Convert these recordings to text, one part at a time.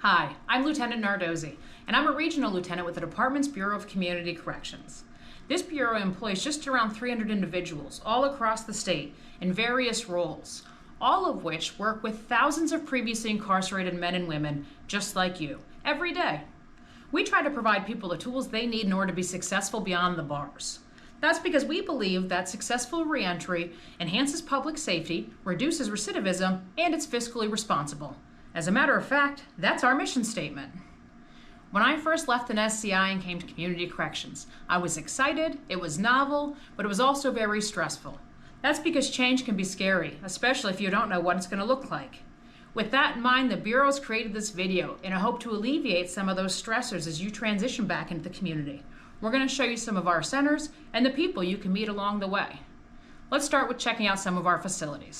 Hi, I'm Lieutenant Nardozzi, and I'm a regional lieutenant with the Department's Bureau of Community Corrections. This bureau employs just around 300 individuals all across the state in various roles, all of which work with thousands of previously incarcerated men and women just like you, every day. We try to provide people the tools they need in order to be successful beyond the bars. That's because we believe that successful reentry enhances public safety, reduces recidivism, and it's fiscally responsible. As a matter of fact, that's our mission statement. When I first left an SCI and came to community corrections, I was excited, it was novel, but it was also very stressful. That's because change can be scary, especially if you don't know what it's going to look like. With that in mind, the Bureau's created this video in a hope to alleviate some of those stressors as you transition back into the community. We're going to show you some of our centers and the people you can meet along the way. Let's start with checking out some of our facilities.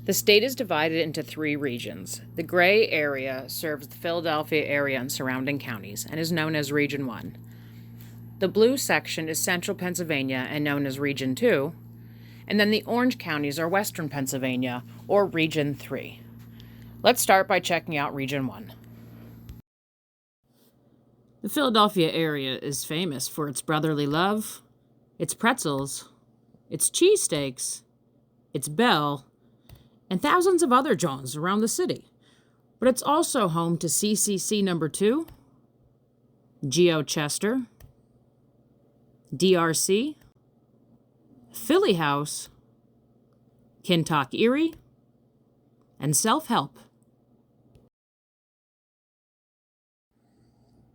The state is divided into 3 regions. The gray area serves the Philadelphia area and surrounding counties and is known as Region 1. The blue section is central Pennsylvania and known as Region 2, and then the orange counties are western Pennsylvania, or Region 3. Let's start by checking out Region 1. The Philadelphia area is famous for its brotherly love, its pretzels, its cheesesteaks, its bell, and thousands of other joints around the city. But it's also home to CCC number 2, Geo Chester, DRC, Philly House, Kintalk Erie, and Self-Help.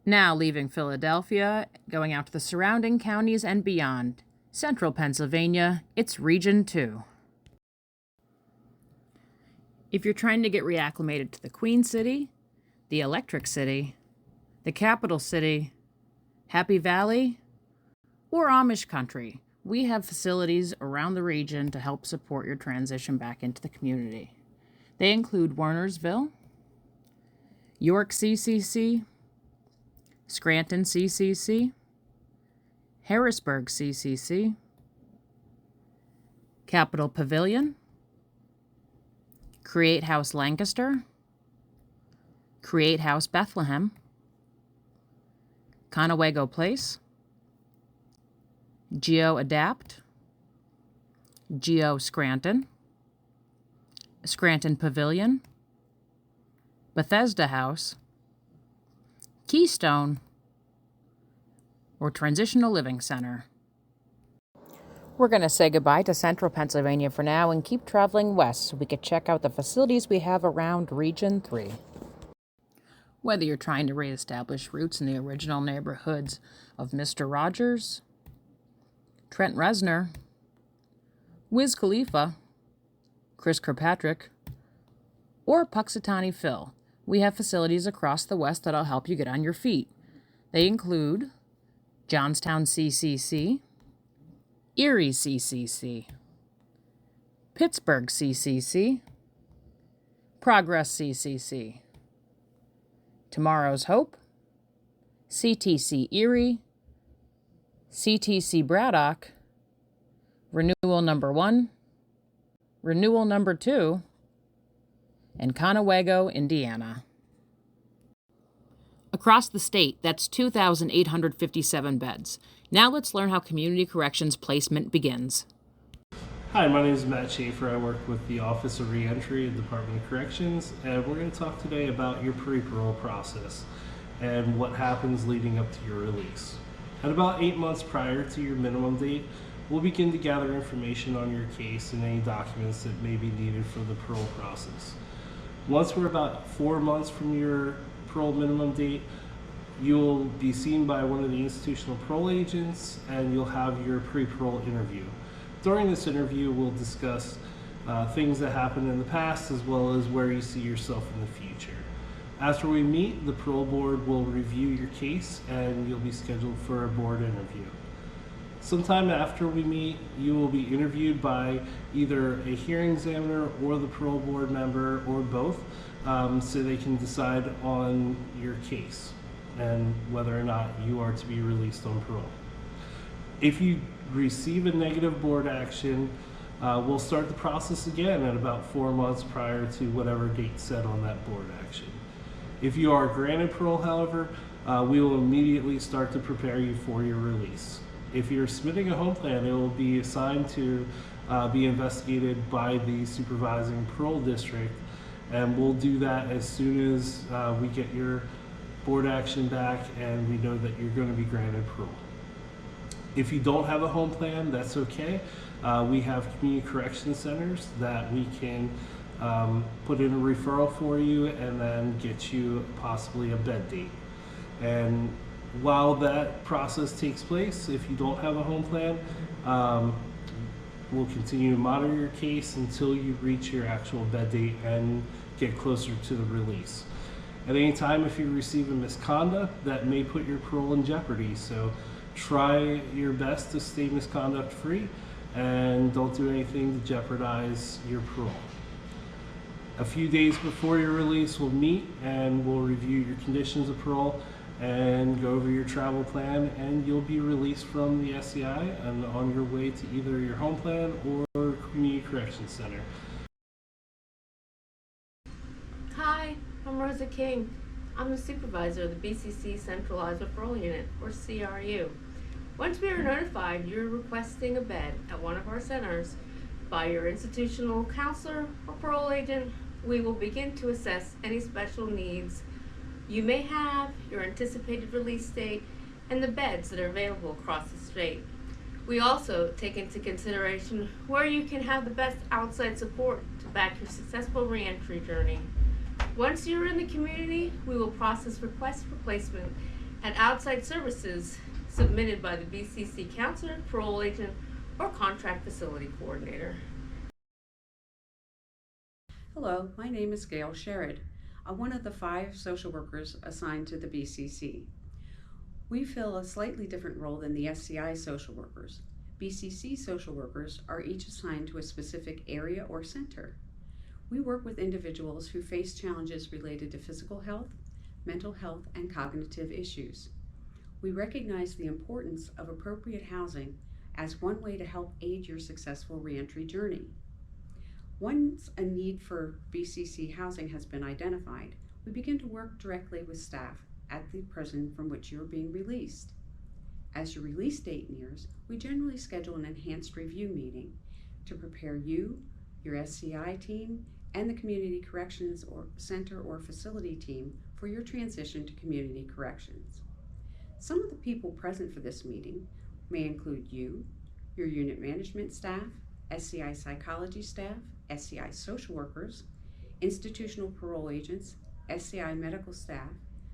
Now leaving Philadelphia, going out to the surrounding counties and beyond, central Pennsylvania, it's Region 2. If you're trying to get reacclimated to the Queen City, the Electric City, the Capital City, Happy Valley, or Amish Country, we have facilities around the region to help support your transition back into the community. They include Wernersville, York CCC, Scranton CCC, Harrisburg CCC, Capitol Pavilion, Create House Lancaster, Create House Bethlehem, Conewago Place, Geo Adapt, Geo Scranton, Scranton Pavilion, Bethesda House, Keystone, or Transitional Living Center. We're going to say goodbye to central Pennsylvania for now and keep traveling west so we can check out the facilities we have around Region 3. Whether you're trying to reestablish roots in the original neighborhoods of Mr. Rogers, Trent Reznor, Wiz Khalifa, Chris Kirkpatrick, or Puxatawny Phil, we have facilities across the West that'll help you get on your feet. They include Johnstown CCC, Erie CCC, Pittsburgh CCC, Progress CCC, Tomorrow's Hope, CTC Erie, CTC Braddock, Renewal Number 1, Renewal Number 2, and Conewago, Indiana. Across the state, that's 2,857 beds. Now let's learn how community corrections placement begins. Hi, my name is Matt Schaefer. I work with the Office of Reentry at the Department of Corrections, and we're going to talk today about your pre-parole process and what happens leading up to your release. At about 8 months prior to your minimum date, we'll begin to gather information on your case and any documents that may be needed for the parole process. Once we're about 4 months from your parole minimum date, you'll be seen by one of the institutional parole agents and you'll have your pre-parole interview. During this interview, we'll discuss things that happened in the past as well as where you see yourself in the future. After we meet, the parole board will review your case and you'll be scheduled for a board interview. Sometime after we meet, you will be interviewed by either a hearing examiner or the parole board member or both so they can decide on your case and whether or not you are to be released on parole. If you receive a negative board action, we'll start the process again at about 4 months prior to whatever date set on that board action. If you are granted parole, however, we will immediately start to prepare you for your release. If you're submitting a home plan, it will be assigned to be investigated by the supervising parole district, and we'll do that as soon as we get your board action back and we know that you're going to be granted parole. If you don't have a home plan, that's okay. We have community correction centers that we can put in a referral for you and then get you possibly a bed date. And while that process takes place, if you don't have a home plan, we'll continue to monitor your case until you reach your actual bed date and get closer to the release. At any time, if you receive a misconduct, that may put your parole in jeopardy. So try your best to stay misconduct free and don't do anything to jeopardize your parole. A few days before your release, we'll meet and we'll review your conditions of parole and go over your travel plan, and you'll be released from the SCI and on your way to either your home plan or community correction center. Hi, I'm Rosa King. I'm the supervisor of the BCC Centralized Referral Unit, or CRU. Once we are notified you're requesting a bed at one of our centers by your institutional counselor or parole agent, we will begin to assess any special needs you may have, your anticipated release date, and the beds that are available across the state. We also take into consideration where you can have the best outside support to back your successful reentry journey. Once you're in the community, we will process requests for placement and outside services submitted by the BCC counselor, parole agent, or contract facility coordinator. Hello, my name is Gail Sherrod. I'm one of the 5 social workers assigned to the BCC. We fill a slightly different role than the SCI social workers. BCC social workers are each assigned to a specific area or center. We work with individuals who face challenges related to physical health, mental health, and cognitive issues. We recognize the importance of appropriate housing as one way to help aid your successful reentry journey. Once a need for BCC housing has been identified, we begin to work directly with staff at the prison from which you are being released. As your release date nears, we generally schedule an enhanced review meeting to prepare you, your SCI team, and the community corrections or center or facility team for your transition to community corrections. Some of the people present for this meeting may include you, your unit management staff, SCI psychology staff, SCI social workers, institutional parole agents, SCI medical staff,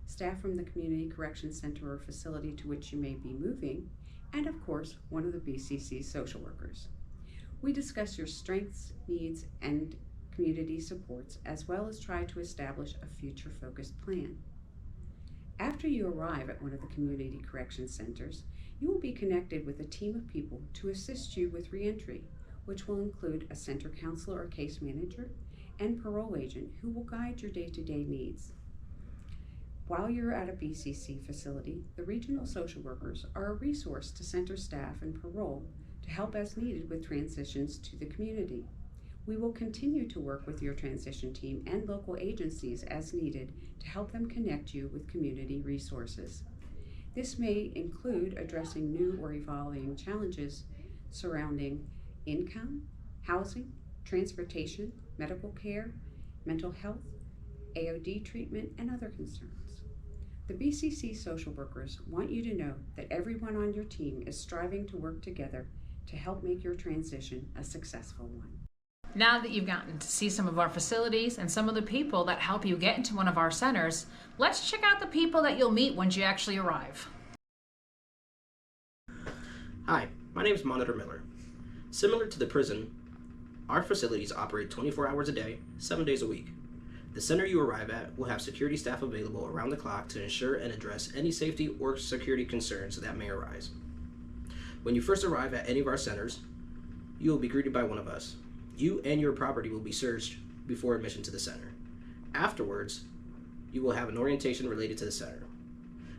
staff from the community correction center or facility to which you may be moving, and of course, one of the BCC social workers. We discuss your strengths, needs, and community supports, as well as try to establish a future-focused plan. After you arrive at one of the community correction centers, you will be connected with a team of people to assist you with reentry, which will include a center counselor or case manager and parole agent who will guide your day-to-day needs. While you're at a BCC facility, the regional social workers are a resource to center staff and parole to help as needed with transitions to the community. We will continue to work with your transition team and local agencies as needed to help them connect you with community resources. This may include addressing new or evolving challenges surrounding income, housing, transportation, medical care, mental health, AOD treatment, and other concerns. The BCC social workers want you to know that everyone on your team is striving to work together to help make your transition a successful one. Now that you've gotten to see some of our facilities and some of the people that help you get into one of our centers, let's check out the people that you'll meet once you actually arrive. Hi, my name is Monitor Miller. Similar to the prison, our facilities operate 24 hours a day, 7 days a week. The center you arrive at will have security staff available around the clock to ensure and address any safety or security concerns that may arise. When you first arrive at any of our centers, you will be greeted by one of us. You and your property will be searched before admission to the center. Afterwards, you will have an orientation related to the center.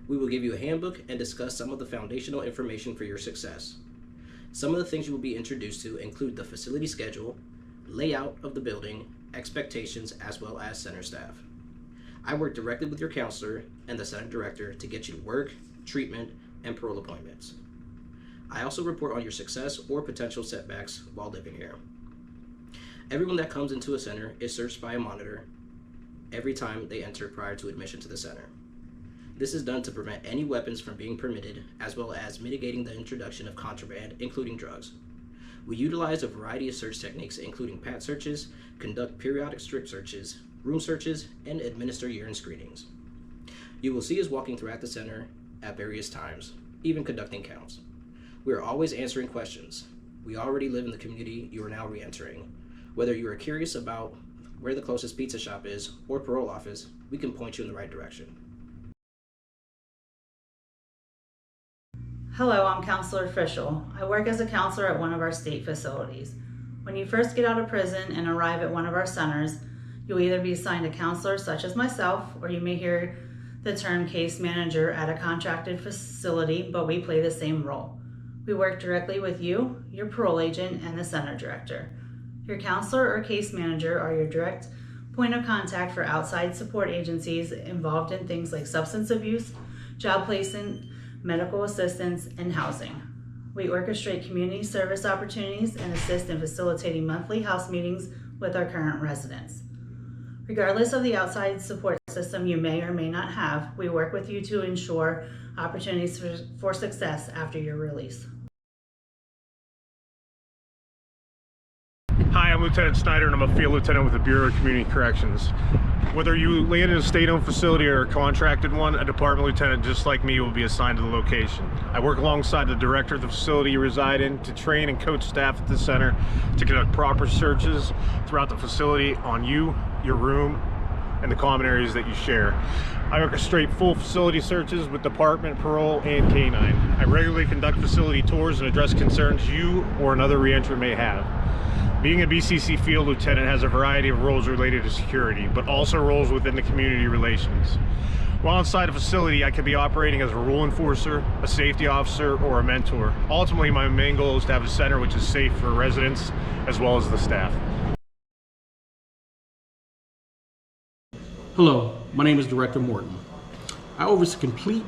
We will give you a handbook and discuss some of the foundational information for your success. Some of the things you will be introduced to include the facility schedule, layout of the building, expectations, as well as center staff. I work directly with your counselor and the center director to get you to work, treatment, and parole appointments. I also report on your success or potential setbacks while living here. Everyone that comes into a center is searched by a monitor every time they enter prior to admission to the center. This is done to prevent any weapons from being permitted, as well as mitigating the introduction of contraband, including drugs. We utilize a variety of search techniques, including pat searches, conduct periodic strip searches, room searches, and administer urine screenings. You will see us walking throughout the center at various times, even conducting counts. We are always answering questions. We already live in the community you are now re-entering. Whether you are curious about where the closest pizza shop is or parole office, we can point you in the right direction. Hello, I'm Counselor Fischel. I work as a counselor at one of our state facilities. When you first get out of prison and arrive at one of our centers, you'll either be assigned a counselor such as myself, or you may hear the term case manager at a contracted facility, but we play the same role. We work directly with you, your parole agent, and the center director. Your counselor or case manager are your direct point of contact for outside support agencies involved in things like substance abuse, job placement, medical assistance, and housing. We orchestrate community service opportunities and assist in facilitating monthly house meetings with our current residents. Regardless of the outside support system you may or may not have, we work with you to ensure opportunities for success after your release. Hi, I'm Lieutenant Snyder, and I'm a field lieutenant with the Bureau of Community Corrections. Whether you land in a state-owned facility or a contracted one, a department lieutenant just like me will be assigned to the location. I work alongside the director of the facility you reside in to train and coach staff at the center to conduct proper searches throughout the facility on you, your room, and the common areas that you share. I orchestrate full facility searches with department, parole, and canine. I regularly conduct facility tours and address concerns you or another reentry may have. Being a BCC field lieutenant has a variety of roles related to security, but also roles within the community relations. While inside a facility, I could be operating as a rule enforcer, a safety officer, or a mentor. Ultimately, my main goal is to have a center which is safe for residents as well as the staff. Hello, my name is Director Morton. I oversee complete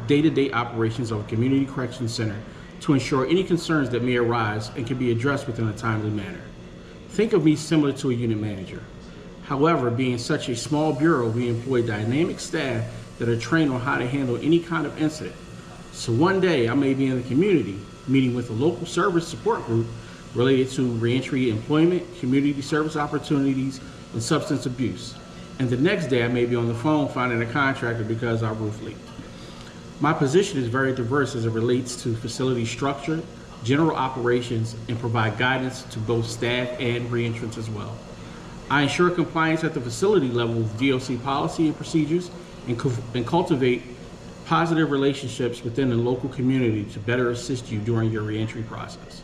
day-to-day operations of a community correction center to ensure any concerns that may arise and can be addressed within a timely manner. Think of me similar to a unit manager. However, being such a small bureau, we employ dynamic staff that are trained on how to handle any kind of incident. So one day I may be in the community meeting with a local service support group related to reentry employment, community service opportunities, and substance abuse. And the next day I may be on the phone finding a contractor because our roof leaked. My position is very diverse as it relates to facility structure, general operations, and provide guidance to both staff and reentrants as well. I ensure compliance at the facility level with DOC policy and procedures and cultivate positive relationships within the local community to better assist you during your reentry process.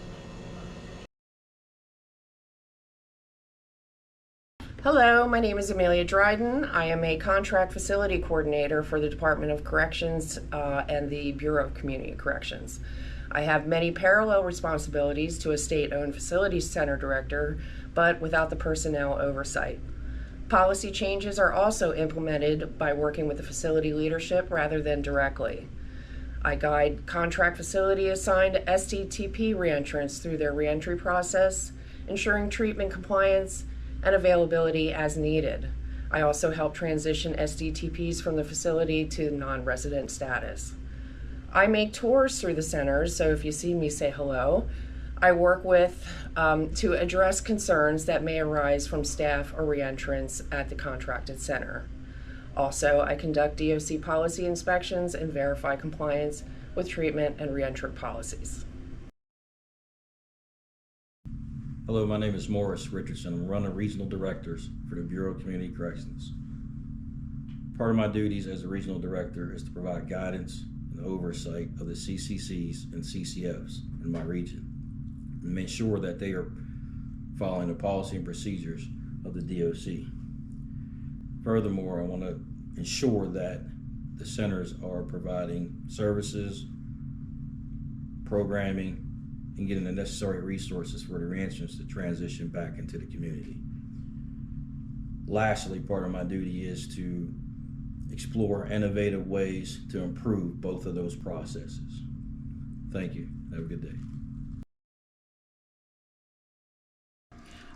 Hello, my name is Amelia Dryden. I am a contract facility coordinator for the Department of Corrections and the Bureau of Community Corrections. I have many parallel responsibilities to a state-owned facilities center director, but without the personnel oversight. Policy changes are also implemented by working with the facility leadership rather than directly. I guide contract facility assigned STTP reentrants through their reentry process, ensuring treatment compliance and availability as needed. I also help transition SDTPs from the facility to non-resident status. I make tours through the centers, so if you see me, say hello. I work with to address concerns that may arise from staff or reentrants at the contracted center. Also, I conduct DOC policy inspections and verify compliance with treatment and reentrant policies. Hello, my name is Morris Richardson. I'm one of the regional directors for the Bureau of Community Corrections. Part of my duties as a regional director is to provide guidance and oversight of the CCCs and CCFs in my region and make sure that they are following the policy and procedures of the DOC. Furthermore, I want to ensure that the centers are providing services, programming, and getting the necessary resources for the reentrants to transition back into the community. Lastly, part of my duty is to explore innovative ways to improve both of those processes. Thank you. Have a good day.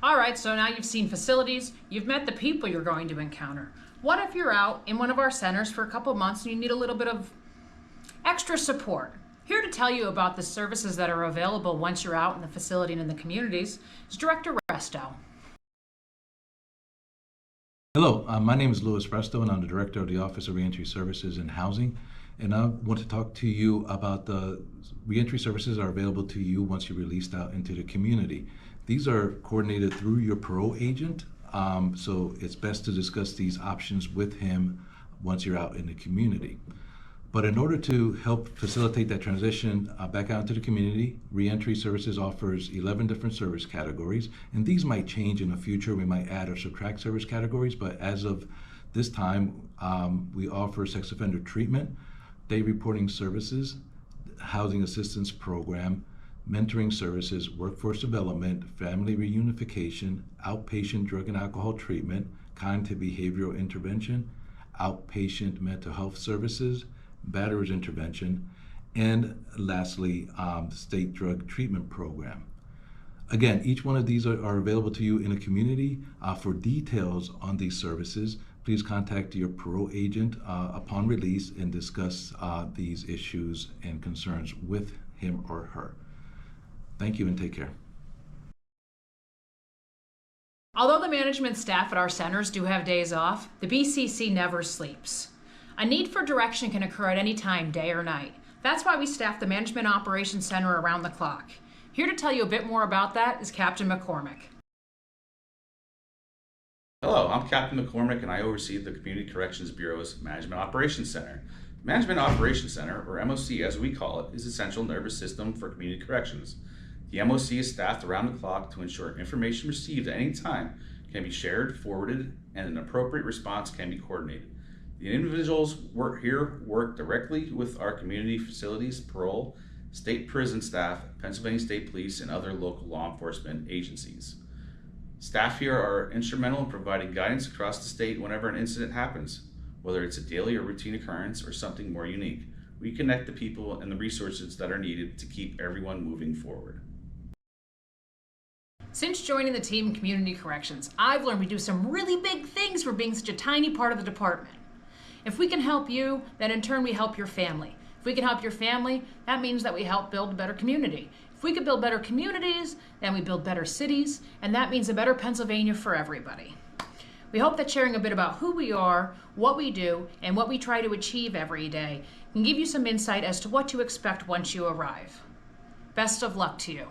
All right, so now you've seen facilities, you've met the people you're going to encounter. What if you're out in one of our centers for a couple months and you need a little bit of extra support? Here to tell you about the services that are available once you're out in the facility and in the communities is Director Resto. Hello, my name is Louis Resto, and I'm the Director of the Office of Reentry Services and Housing. And I want to talk to you about the reentry services that are available to you once you're released out into the community. These are coordinated through your parole agent, so it's best to discuss these options with him once you're out in the community. But in order to help facilitate that transition back out into the community, Reentry Services offers 11 different service categories, and these might change in the future. We might add or subtract service categories, but as of this time, we offer sex offender treatment, day reporting services, housing assistance program, mentoring services, workforce development, family reunification, outpatient drug and alcohol treatment, cognitive behavioral intervention, outpatient mental health services, batterers intervention, and lastly, state drug treatment program. Again, each one of these are available to you in a community. For details on these services, please contact your parole agent upon release and discuss these issues and concerns with him or her. Thank you and take care. Although the management staff at our centers do have days off, the BCC never sleeps. A need for direction can occur at any time, day or night. That's why we staff the Management Operations Center around the clock. Here to tell you a bit more about that is Captain McCormick. Hello, I'm Captain McCormick and I oversee the Community Corrections Bureau's Management Operations Center. Management Operations Center, or MOC as we call it, is the central nervous system for community corrections. The MOC is staffed around the clock to ensure information received at any time can be shared, forwarded, and an appropriate response can be coordinated. The individuals work directly with our community facilities, parole, state prison staff, Pennsylvania State Police, and other local law enforcement agencies. Staff here are instrumental in providing guidance across the state whenever an incident happens, whether it's a daily or routine occurrence or something more unique. We connect the people and the resources that are needed to keep everyone moving forward. Since joining the team in Community Corrections, I've learned we do some really big things for being such a tiny part of the department. If we can help you, then in turn we help your family. If we can help your family, that means that we help build a better community. If we can build better communities, then we build better cities, and that means a better Pennsylvania for everybody. We hope that sharing a bit about who we are, what we do, and what we try to achieve every day can give you some insight as to what to expect once you arrive. Best of luck to you.